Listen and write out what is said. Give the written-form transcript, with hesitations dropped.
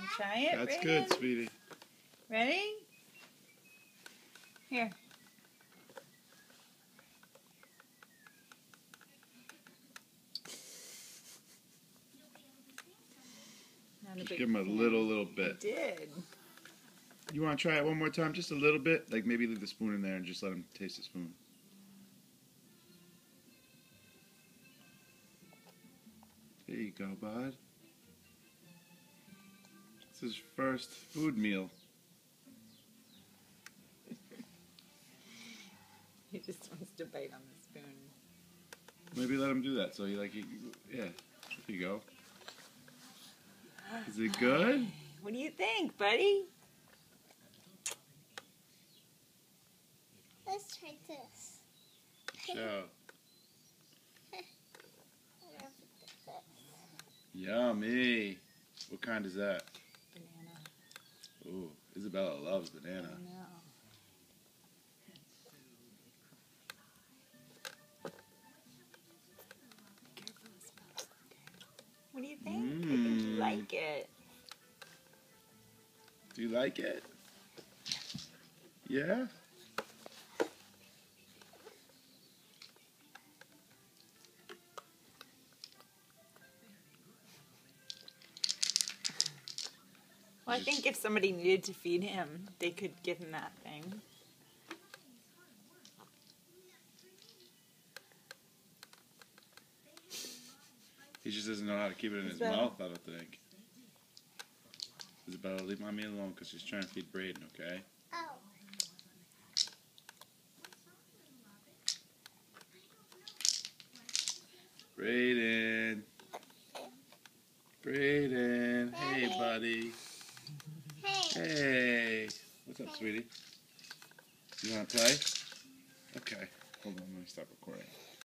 Want to try it? That's Brayden? good, sweetie. Ready? Here. Just give him a little bit. I did. You want to try it one more time? Just a little bit? Like maybe leave the spoon in there and just let him taste the spoon. There you go, bud. It's his first food meal. He just wants to bite on the spoon. Maybe let him do that. So yeah. There you go. Is it good? What do you think, buddy? Let's try this. Show. Yummy. What kind is that? Banana. Ooh, Isabella loves banana. I know. Careful, it smells okay. What do you think? I think you like it. Do you like it? Yeah? Well, I think if somebody needed to feed him, they could give him that thing. He just doesn't know how to keep it in his mouth, I don't think. Isabella, leave mommy alone because she's trying to feed Brayden, okay? Oh. Brayden. Brayden. Hey, buddy. Hey. Hey. What's up, sweetie? You want to play? Okay. Hold on, let me stop recording.